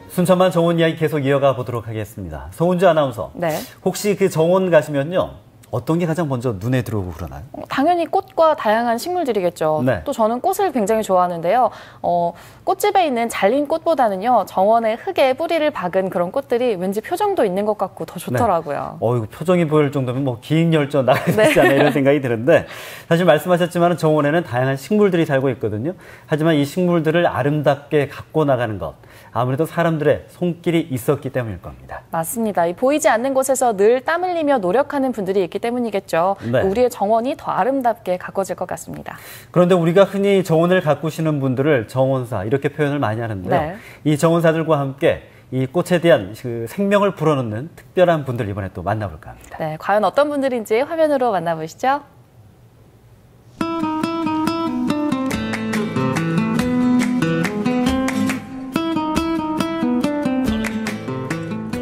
순천만 정원 이야기 계속 이어가 보도록 하겠습니다. 송은주 아나운서. 네. 혹시 그 정원 가시면요. 어떤 게 가장 먼저 눈에 들어오고 그러나요? 당연히 꽃과 다양한 식물들이겠죠. 네. 또 저는 꽃을 굉장히 좋아하는데요. 꽃집에 있는 잘린 꽃보다는요. 정원에 흙에 뿌리를 박은 그런 꽃들이 왠지 표정도 있는 것 같고 더 좋더라고요. 네. 이거 표정이 보일 정도면 뭐 긴 열전 나가야 되지 않나 이런 생각이 드는데 사실 말씀하셨지만 정원에는 다양한 식물들이 살고 있거든요. 하지만 이 식물들을 아름답게 가꿔 나가는 것. 아무래도 사람들의 손길이 있었기 때문일 겁니다. 맞습니다. 이 보이지 않는 곳에서 늘 땀 흘리며 노력하는 분들이 있기 때문이겠죠. 네. 우리의 정원이 더 아름답게 가꿔질 것 같습니다. 그런데 우리가 흔히 정원을 가꾸시는 분들을 정원사 이렇게 표현을 많이 하는데요. 네. 이 정원사들과 함께 이 꽃에 대한 그 생명을 불어넣는 특별한 분들 이번에 또 만나볼까 합니다. 네, 과연 어떤 분들인지 화면으로 만나보시죠.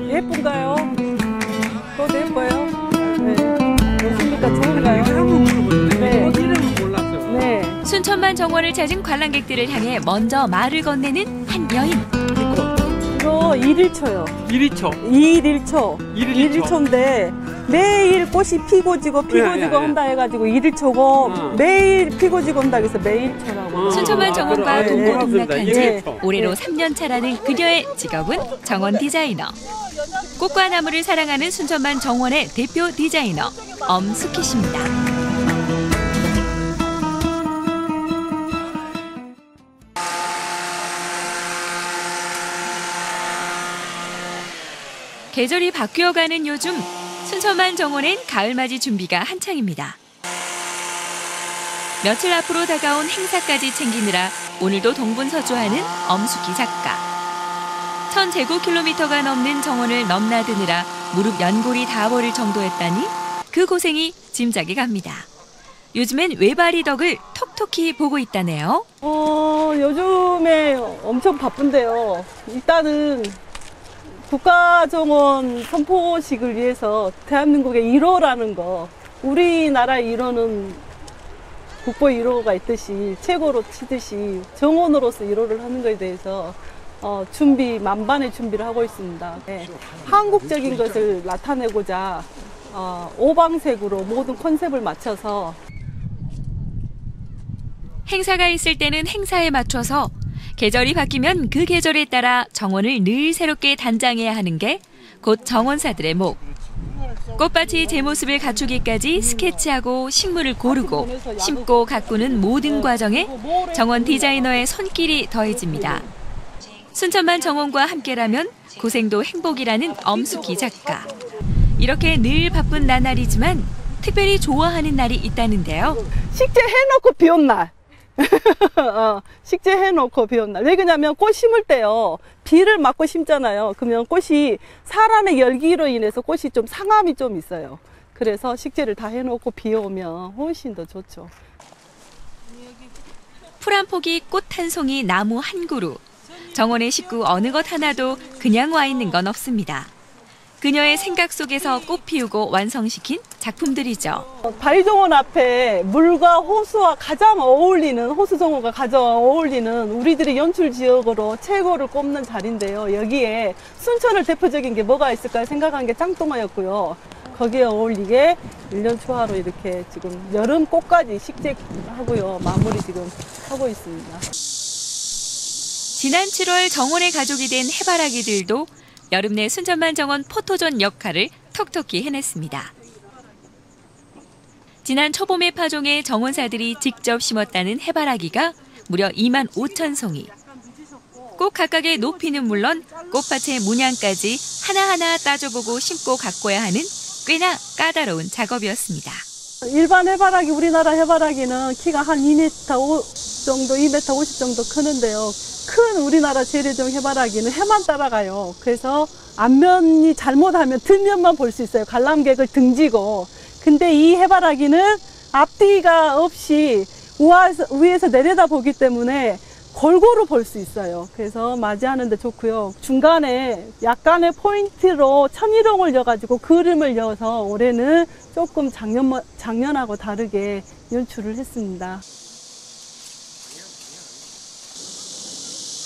예쁜가요? 또 예뻐요? 네. 좋습니까? 좋은가요? 네. 이름은 몰랐어요. 네. 순천만 정원을 찾은 관람객들을 향해 먼저 말을 건네는 한 여인. 이거 일일초요. 1위초. 일일초. 일일초. 일일초인데 매일 꽃이 피고 지고 피고 지고 한다 해가지고 일일초고 매일 피고 지고 한다 그래서 매일초라고. 순천만 정원과 네, 동거 네. 동락한 지 네. 올해로 3년 차라는 그녀의 직업은 정원 디자이너. 꽃과 나무를 사랑하는 순천만 정원의 대표 디자이너 엄숙희 씨입니다. 계절이 바뀌어가는 요즘 순천만 정원엔 가을맞이 준비가 한창입니다. 며칠 앞으로 다가온 행사까지 챙기느라 오늘도 동분서주하는 엄숙희 작가. 1000제곱킬로미터가 넘는 정원을 넘나드느라 무릎 연골이 닿아버릴 정도였다니 그 고생이 짐작이 갑니다. 요즘엔 외발이 덕을 톡톡히 보고 있다네요. 요즘에 엄청 바쁜데요. 일단은 국가정원 선포식을 위해서 대한민국의 1호라는 거, 우리나라 1호는 국보 1호가 있듯이 최고로 치듯이 정원으로서 1호를 하는 것에 대해서 준비, 만반의 준비를 하고 있습니다. 네. 한국적인 것을 나타내고자 오방색으로 모든 컨셉을 맞춰서 행사가 있을 때는 행사에 맞춰서 계절이 바뀌면 그 계절에 따라 정원을 늘 새롭게 단장해야 하는 게 곧 정원사들의 목. 꽃밭이 제 모습을 갖추기까지 스케치하고 식물을 고르고 심고 가꾸는 모든 과정에 정원 디자이너의 손길이 더해집니다. 순천만 정원과 함께라면 고생도 행복이라는 엄숙희 작가. 이렇게 늘 바쁜 나날이지만 특별히 좋아하는 날이 있다는데요. 식재해놓고 비온 날. 식재해놓고 비온 날. 왜 그러냐면 꽃 심을 때요. 비를 맞고 심잖아요. 그러면 꽃이 사람의 열기로 인해서 꽃이 좀 상함이 좀 있어요. 그래서 식재를 다 해놓고 비 오면 훨씬 더 좋죠. 풀 한 포기, 꽃 한 송이, 나무 한 그루. 정원의 식구 어느 것 하나도 그냥 와 있는 건 없습니다. 그녀의 생각 속에서 꽃 피우고 완성시킨 작품들이죠. 바위정원 앞에 물과 호수와 가장 어울리는, 호수정원과 가장 어울리는 우리들의 연출 지역으로 최고를 꼽는 자리인데요. 여기에 순천을 대표적인 게 뭐가 있을까 생각한 게 짱뚱어였고요. 거기에 어울리게 1년 초하루 이렇게 지금 여름 꽃까지 식재하고요. 마무리 지금 하고 있습니다. 지난 7월 정원의 가족이 된 해바라기들도 여름 내 순천만 정원 포토존 역할을 톡톡히 해냈습니다. 지난 초봄의 파종에 정원사들이 직접 심었다는 해바라기가 무려 25,000송이. 꽃 각각의 높이는 물론 꽃밭의 문양까지 하나하나 따져보고 심고 가꿔야 하는 꽤나 까다로운 작업이었습니다. 일반 해바라기, 우리나라 해바라기는 키가 한 2m 정도, 2m 50 정도 크는데요. 큰 우리나라 재래종 해바라기는 해만 따라가요. 그래서 앞면이 잘못하면 뒷면만 볼 수 있어요. 관람객을 등지고. 근데 이 해바라기는 앞뒤가 없이 위에서 내려다 보기 때문에 골고루 볼 수 있어요. 그래서 맞이하는 데 좋고요. 중간에 약간의 포인트로 천일홍을 넣어가지고 그림을 넣어서 올해는 조금 작년하고 다르게 연출을 했습니다.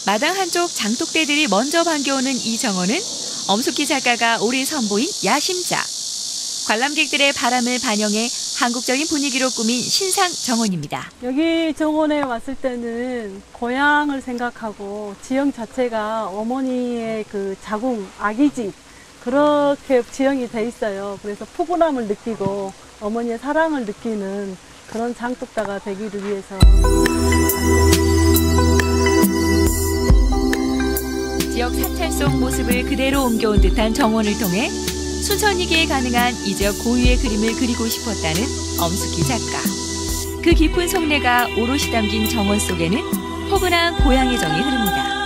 마당 한쪽 장독대들이 먼저 반겨오는 이 정원은 엄숙희 작가가 올해 선보인 야심작. 관람객들의 바람을 반영해 한국적인 분위기로 꾸민 신상 정원입니다. 여기 정원에 왔을 때는 고향을 생각하고 지형 자체가 어머니의 그 자궁, 아기 집 그렇게 지형이 돼 있어요. 그래서 푸근함을 느끼고 어머니의 사랑을 느끼는 그런 장독다가 되기를 위해서. 지역 사찰 속 모습을 그대로 옮겨온 듯한 정원을 통해 순천이기에 가능한 이 지역 고유의 그림을 그리고 싶었다는 엄숙희 작가. 그 깊은 속내가 오롯이 담긴 정원 속에는 포근한 고향의 정이 흐릅니다.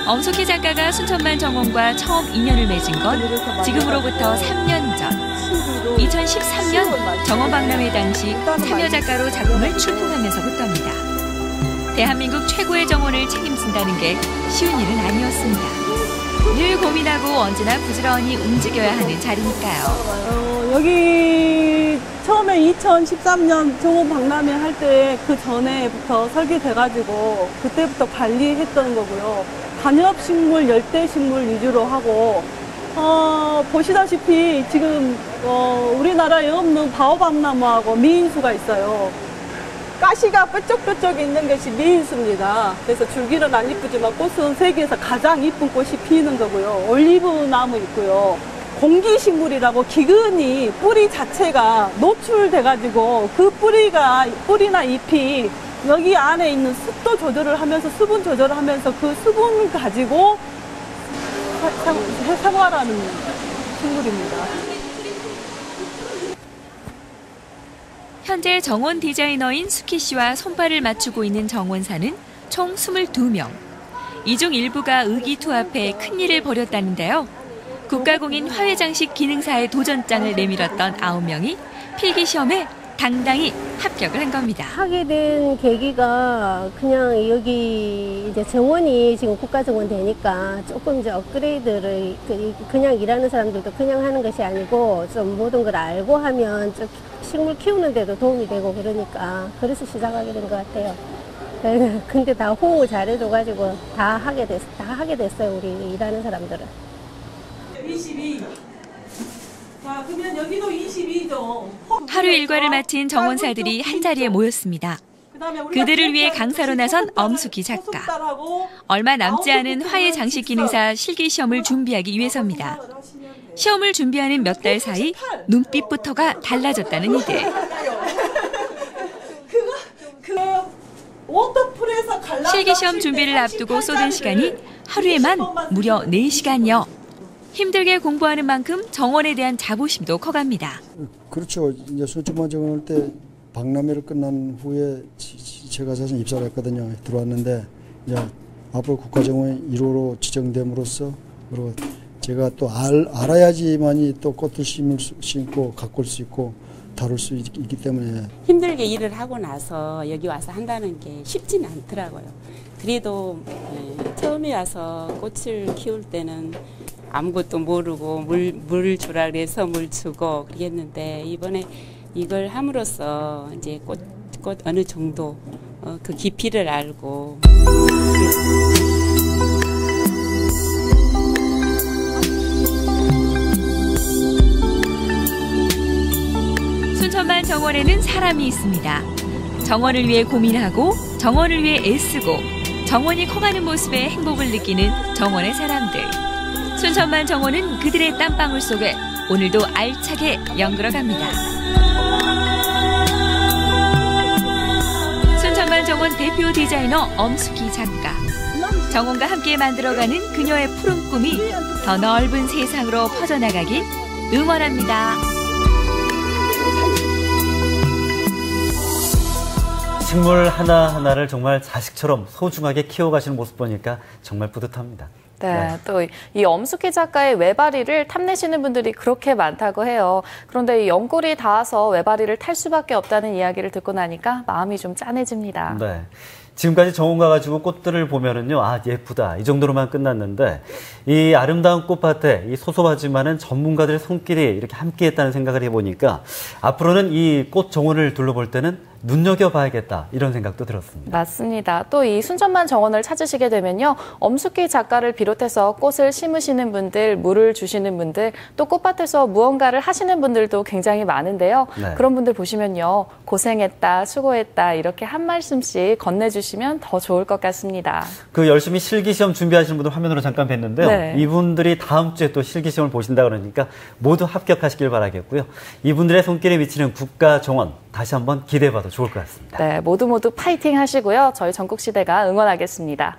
엄숙희 작가가 순천만 정원과 처음 인연을 맺은 건 지금으로부터 3년 전. 2013년 정원 박람회 당시 참여 작가로 작품을 출품하면서부터입니다. 대한민국 최고의 정원을 책임진다는 게 쉬운 일은 아니었습니다. 늘 고민하고 언제나 부지런히 움직여야 하는 자리니까요. 여기 처음에 2013년 정원 박람회 할 때 그 전에부터 설계돼가지고 그때부터 관리했던 거고요. 관엽식물, 열대식물 위주로 하고 보시다시피 지금 우리나라에 없는 바오밥나무하고 미인수가 있어요. 가시가 뾰족뾰족 있는 것이 미인수입니다. 그래서 줄기는 안 이쁘지만 꽃은 세계에서 가장 이쁜 꽃이 피는 거고요. 올리브 나무 있고요. 공기식물이라고 기근이 뿌리 자체가 노출돼가지고 그 뿌리나 잎이 여기 안에 있는 습도 조절을 하면서 수분 조절을 하면서 그 수분을 가지고 생활하는 식물입니다. 현재 정원 디자이너인 수키 씨와 손발을 맞추고 있는 정원사는 총 22명. 이 중 일부가 의기투합해 큰일을 벌였다는데요. 국가공인 화훼장식 기능사의 도전장을 내밀었던 9명이 필기시험에 당당히 합격을 한 겁니다. 하게 된 계기가 그냥 여기 이제 정원이 지금 국가정원 되니까 조금 이제 업그레이드를 그냥 일하는 사람들도 그냥 하는 것이 아니고 좀 모든 걸 알고 하면 좀 식물 키우는 데도 도움이 되고 그러니까 그래서 시작하게 된 것 같아요. 근데 다 호응을 잘해줘가지고 다 하게 됐어요. 우리 일하는 사람들은. 22. 자, 그러면 여기도 22죠. 하루 일과를 마친 정원사들이 한자리에 모였습니다. 그들을 위해 강사로 나선 엄숙희 작가. 얼마 남지 않은 화훼장식 기능사 실기시험을 준비하기 위해서입니다. 시험을 준비하는 몇 달 사이 눈빛부터가 달라졌다는 이들. 실기시험 준비를 앞두고 쏟은 시간이 하루에만 무려 4시간여. 힘들게 공부하는 만큼 정원에 대한 자부심도 커갑니다. 그렇죠. 이제 순천만 정원 때 박람회를 끝난 후에 제가 사실 입사를 했거든요. 들어왔는데 이제 앞으로 국가정원 1호로 지정됨으로써 그리고 제가 또 알아야지만이 또 꽃을 심고 가꿀 수 있고 다룰 수 있기 때문에 힘들게 일을 하고 나서 여기 와서 한다는 게 쉽지는 않더라고요. 그래도 처음에 와서 꽃을 키울 때는 아무것도 모르고 물 주라 그래서 물 주고 그랬는데 이번에 이걸 함으로써 이제 꽃 어느 정도 그 깊이를 알고 순천만 정원에는 사람이 있습니다. 정원을 위해 고민하고 정원을 위해 애쓰고 정원이 커가는 모습에 행복을 느끼는 정원의 사람들. 순천만 정원은 그들의 땀방울 속에 오늘도 알차게 연그러갑니다. 순천만 정원 대표 디자이너 엄숙희 작가. 정원과 함께 만들어가는 그녀의 푸른 꿈이 더 넓은 세상으로 퍼져나가길 응원합니다. 식물 하나하나를 정말 자식처럼 소중하게 키워가시는 모습 보니까 정말 뿌듯합니다. 네, 또 이 엄숙희 작가의 외발이를 탐내시는 분들이 그렇게 많다고 해요. 그런데 이 연골이 닿아서 외발이를 탈 수밖에 없다는 이야기를 듣고 나니까 마음이 좀 짠해집니다. 네. 지금까지 정원 가가지고 꽃들을 보면은요, 아, 예쁘다. 이 정도로만 끝났는데, 이 아름다운 꽃밭에 이 소소하지만은 전문가들의 손길이 이렇게 함께 했다는 생각을 해보니까, 앞으로는 이 꽃 정원을 둘러볼 때는 눈여겨봐야겠다 이런 생각도 들었습니다. 맞습니다. 또 이 순천만 정원을 찾으시게 되면요. 엄숙희 작가를 비롯해서 꽃을 심으시는 분들, 물을 주시는 분들, 또 꽃밭에서 무언가를 하시는 분들도 굉장히 많은데요. 네. 그런 분들 보시면요. 고생했다, 수고했다 이렇게 한 말씀씩 건네주시면 더 좋을 것 같습니다. 그 열심히 실기시험 준비하시는 분들 화면으로 잠깐 뵀는데요. 네. 이분들이 다음 주에 또 실기시험을 보신다 그러니까 모두 합격하시길 바라겠고요. 이분들의 손길에 미치는 국가정원 다시 한번 기대해봐도 좋을 것 같습니다. 네, 모두 파이팅 하시고요. 저희 전국시대가 응원하겠습니다.